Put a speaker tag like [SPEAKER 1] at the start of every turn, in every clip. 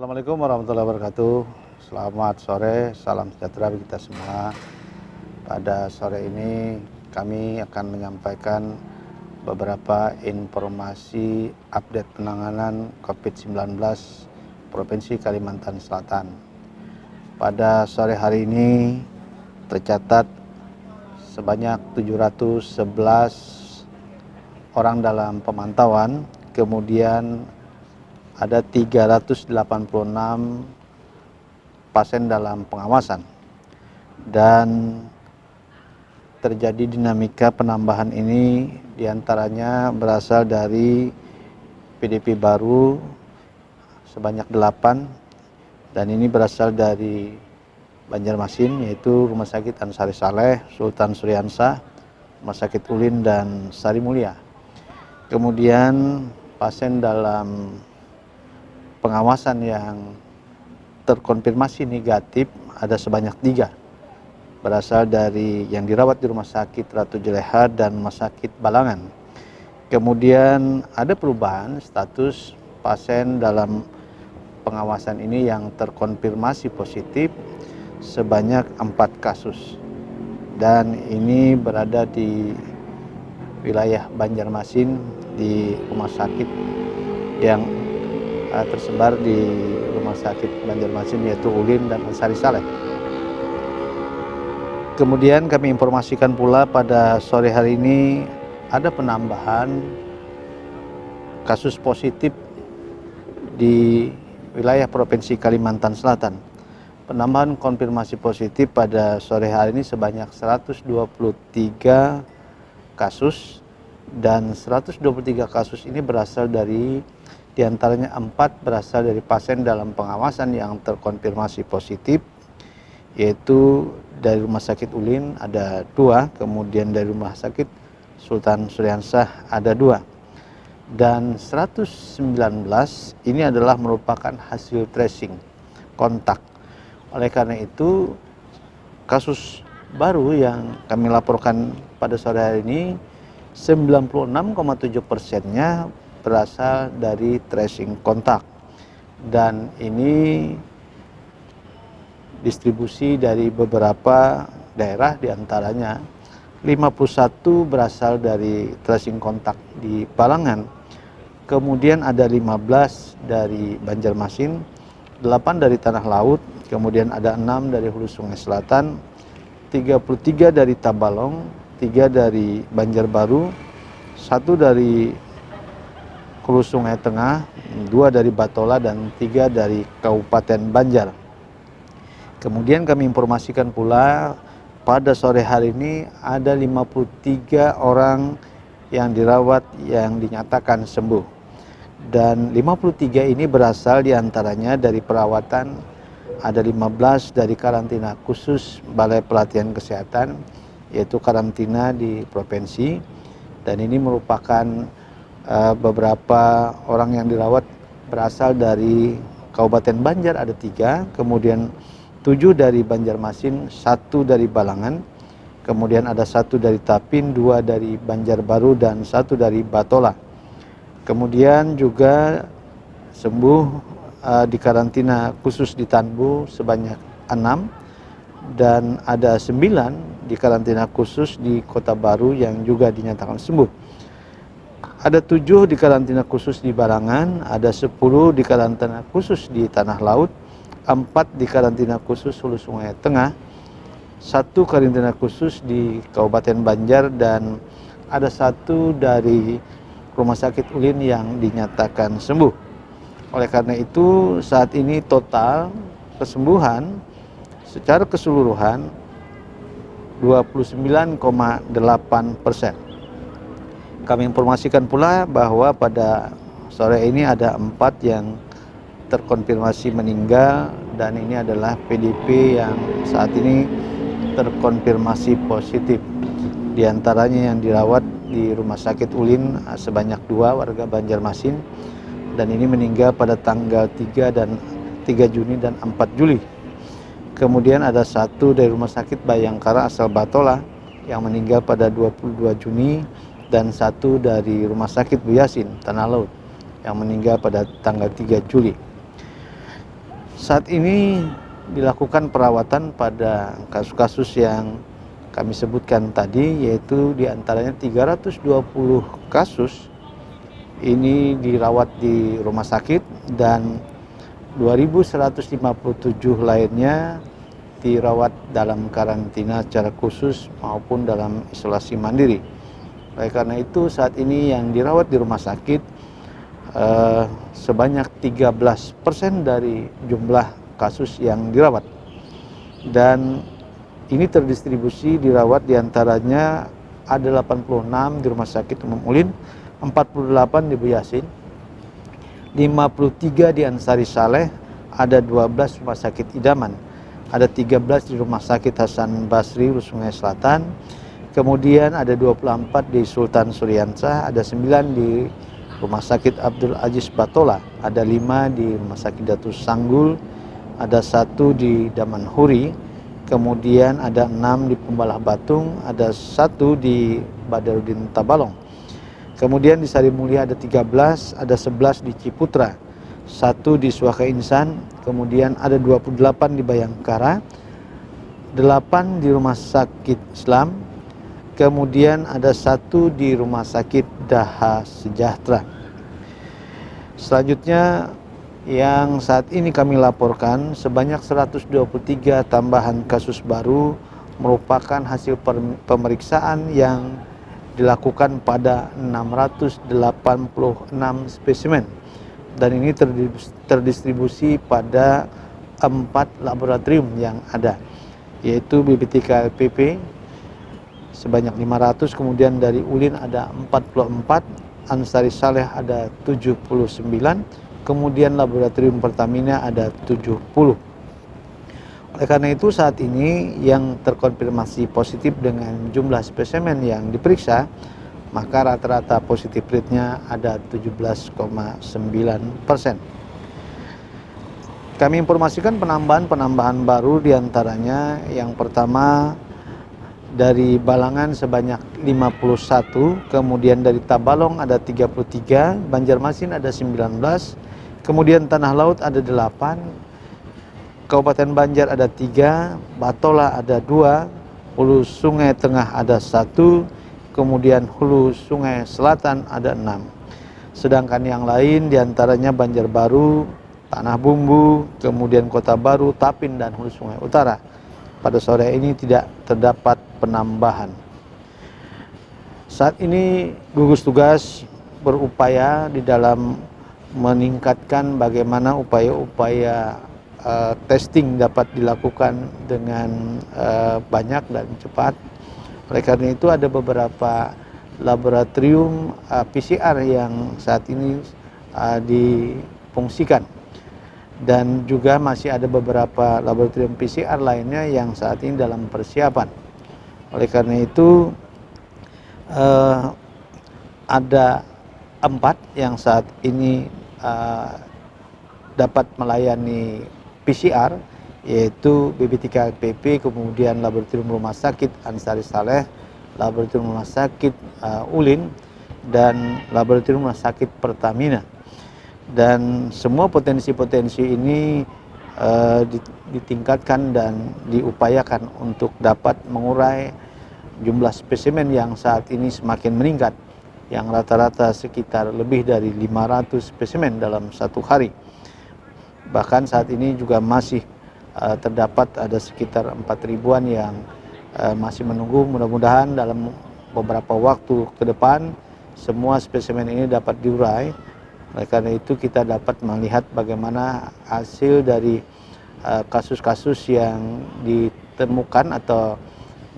[SPEAKER 1] Assalamualaikum warahmatullahi wabarakatuh. Selamat sore, salam sejahtera bagi kita semua. Pada sore ini kami akan menyampaikan beberapa informasi update penanganan COVID-19 Provinsi Kalimantan Selatan. Pada sore hari ini tercatat sebanyak 711 orang dalam pemantauan, kemudian ada 386 pasien dalam pengawasan, dan terjadi dinamika penambahan ini diantaranya berasal dari PDP baru sebanyak 8, dan ini berasal dari Banjarmasin, yaitu Rumah Sakit Ansari Saleh, Sultan Syariansah, Rumah Sakit Ulin, dan Sari Mulia. Kemudian pasien dalam pengawasan yang terkonfirmasi negatif ada sebanyak 3, berasal dari yang dirawat di Rumah Sakit Ratu Juleha dan Rumah Sakit Balangan. Kemudian ada perubahan status pasien dalam pengawasan ini yang terkonfirmasi positif sebanyak 4 kasus, dan ini berada di wilayah Banjarmasin di rumah sakit yang tersebar di Rumah Sakit Banjarmasin, yaitu Ulin dan Ansari Saleh. Kemudian kami informasikan pula pada sore hari ini ada penambahan kasus positif di wilayah Provinsi Kalimantan Selatan. Penambahan konfirmasi positif pada sore hari ini sebanyak 123 kasus, dan 123 kasus ini berasal dari diantaranya 4 berasal dari pasien dalam pengawasan yang terkonfirmasi positif, yaitu dari Rumah Sakit Ulin ada 2, kemudian dari Rumah Sakit Sultan Syariansah ada 2, dan 119 ini adalah merupakan hasil tracing kontak. Oleh karena itu, kasus baru yang kami laporkan pada sore hari ini 96,7%-nya berasal dari tracing kontak, dan ini distribusi dari beberapa daerah, diantaranya 51 berasal dari tracing kontak di Balangan, kemudian ada 15 dari Banjarmasin, 8 dari Tanah Laut, kemudian ada 6 dari Hulu Sungai Selatan, 33 dari Tabalong, 3 dari Banjarbaru, 1 dari Hulu Sungai Tengah, 2 dari Batola, dan 3 dari Kabupaten Banjar. Kemudian kami informasikan pula pada sore hari ini ada 53 orang yang dirawat yang dinyatakan sembuh, dan 53 ini berasal diantaranya dari perawatan, ada 15 dari karantina khusus Balai Pelatihan Kesehatan, yaitu karantina di provinsi, dan ini merupakan beberapa orang yang dirawat berasal dari Kabupaten Banjar ada 3, kemudian 7 dari Banjarmasin, 1 dari Balangan, kemudian ada 1 dari Tapin, 2 dari Banjarbaru, dan 1 dari Batola. Kemudian juga sembuh di karantina khusus di Tanbu sebanyak 6, dan ada 9 di karantina khusus di Kota Baru yang juga dinyatakan sembuh. Ada 7 di karantina khusus di Balangan, ada 10 di karantina khusus di Tanah Laut, 4 di karantina khusus Hulu Sungai Tengah, 1 karantina khusus di Kabupaten Banjar, dan ada 1 dari Rumah Sakit Ulin yang dinyatakan sembuh. Oleh karena itu, saat ini total kesembuhan secara keseluruhan 29,8%. Kami informasikan pula bahwa pada sore ini ada 4 yang terkonfirmasi meninggal, dan ini adalah PDP yang saat ini terkonfirmasi positif. Di antaranya yang dirawat di Rumah Sakit Ulin sebanyak 2 warga Banjarmasin, dan ini meninggal pada tanggal 3 Juni dan 4 Juli. Kemudian ada 1 dari Rumah Sakit Bayangkara asal Batola yang meninggal pada 22 Juni, dan 1 dari Rumah Sakit Bu Yasin Tanah Laut yang meninggal pada tanggal 3 Juli. Saat ini dilakukan perawatan pada kasus-kasus yang kami sebutkan tadi, yaitu diantaranya 320 kasus ini dirawat di rumah sakit dan 2.157 lainnya dirawat dalam karantina secara khusus maupun dalam isolasi mandiri. Oleh karena itu saat ini yang dirawat di rumah sakit sebanyak 13% dari jumlah kasus yang dirawat, dan ini terdistribusi dirawat diantaranya ada 86 di Rumah Sakit Umum Ulin, 48 di Bu Yasin, 53 di Ansari Saleh, ada 12 Rumah Sakit Idaman, ada 13 di Rumah Sakit Hasan Basri Sungai Selatan, kemudian ada 24 di Sultan Suryansah, ada 9 di Rumah Sakit Abdul Aziz Batola, ada 5 di Rumah Sakit Datu Sanggul, ada 1 di Damanhuri, kemudian ada 6 di Pembalah Batung, ada 1 di Badarudin Tabalong. Kemudian di Sari Mulia ada 13, ada 11 di Ciputra, 1 di Suaka Insan, kemudian ada 28 di Bayangkara, 8 di Rumah Sakit Islam, kemudian ada 1 di Rumah Sakit Daha Sejahtera. Selanjutnya yang saat ini kami laporkan sebanyak 123 tambahan kasus baru merupakan hasil pemeriksaan yang dilakukan pada 686 spesimen, dan ini terdistribusi pada 4 laboratorium yang ada, yaitu BBTKLPP sebanyak 500, kemudian dari Ulin ada 44, Ansari Saleh ada 79, kemudian laboratorium Pertamina ada 70. Oleh karena itu saat ini yang terkonfirmasi positif dengan jumlah spesimen yang diperiksa, maka rata-rata positif rate-nya ada 17,9%. Kami informasikan penambahan baru diantaranya yang pertama dari Balangan sebanyak 51, kemudian dari Tabalong ada 33, Banjarmasin ada 19, kemudian Tanah Laut ada 8, Kabupaten Banjar ada 3, Batola ada 2, Hulu Sungai Tengah ada 1, kemudian Hulu Sungai Selatan ada 6. Sedangkan yang lain diantaranya Banjarbaru, Tanah Bumbu, kemudian Kota Baru, Tapin, dan Hulu Sungai Utara. Pada sore ini tidak terdapat penambahan. Saat ini gugus tugas berupaya di dalam meningkatkan bagaimana upaya-upaya testing dapat dilakukan dengan banyak dan cepat. Oleh karena itu ada beberapa laboratorium PCR yang saat ini difungsikan, dan juga masih ada beberapa laboratorium PCR lainnya yang saat ini dalam persiapan. Oleh karena itu ada 4 yang saat ini dapat melayani PCR, yaitu BBTKLPP, kemudian laboratorium Rumah Sakit Ansari Saleh, laboratorium Rumah Sakit Ulin, dan laboratorium Rumah Sakit Pertamina. Dan semua potensi-potensi ini ditingkatkan dan diupayakan untuk dapat mengurai jumlah spesimen yang saat ini semakin meningkat, yang rata-rata sekitar lebih dari 500 spesimen dalam satu hari. Bahkan saat ini juga masih terdapat ada sekitar 4 ribuan yang masih menunggu. Mudah-mudahan dalam beberapa waktu ke depan semua spesimen ini dapat diurai. Oleh karena itu kita dapat melihat bagaimana hasil dari kasus-kasus yang ditemukan atau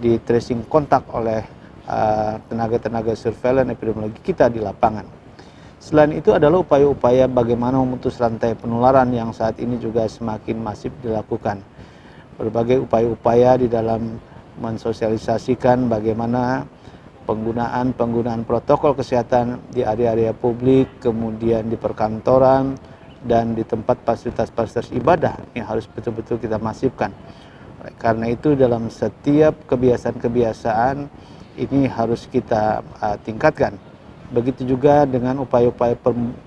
[SPEAKER 1] di tracing kontak oleh tenaga-tenaga surveillance epidemiologi kita di lapangan. Selain itu adalah upaya-upaya bagaimana memutus rantai penularan yang saat ini juga semakin masif dilakukan. Berbagai upaya-upaya di dalam mensosialisasikan bagaimana penggunaan protokol kesehatan di area-area publik, kemudian di perkantoran, dan di tempat fasilitas-fasilitas ibadah yang harus betul-betul kita masifkan. Karena itu dalam setiap kebiasaan-kebiasaan ini harus kita tingkatkan. Begitu juga dengan upaya-upaya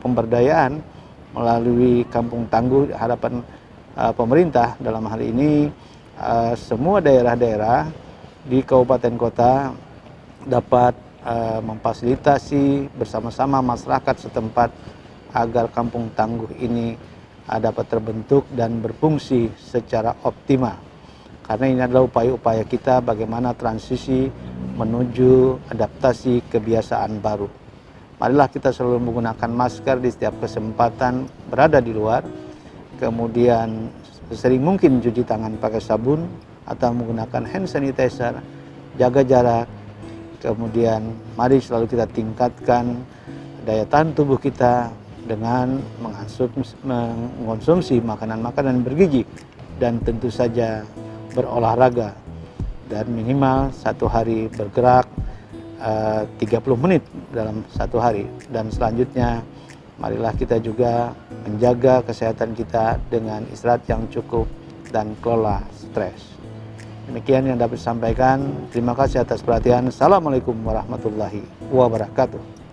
[SPEAKER 1] pemberdayaan melalui Kampung Tangguh. Harapan pemerintah dalam hal ini semua daerah-daerah di kabupaten kota dapat memfasilitasi bersama-sama masyarakat setempat agar kampung tangguh ini dapat terbentuk dan berfungsi secara optimal. Karena ini adalah upaya-upaya kita bagaimana transisi menuju adaptasi kebiasaan baru. Marilah kita selalu menggunakan masker di setiap kesempatan berada di luar, kemudian sering mungkin cuci tangan pakai sabun atau menggunakan hand sanitizer, jaga jarak, kemudian mari selalu kita tingkatkan daya tahan tubuh kita dengan mengonsumsi makanan-makanan bergizi dan tentu saja berolahraga dan minimal satu hari bergerak 30 menit dalam satu hari. Dan selanjutnya marilah kita juga menjaga kesehatan kita dengan istirahat yang cukup dan kelola stres. Demikian yang dapat disampaikan. Terima kasih atas perhatian. Assalamualaikum warahmatullahi wabarakatuh.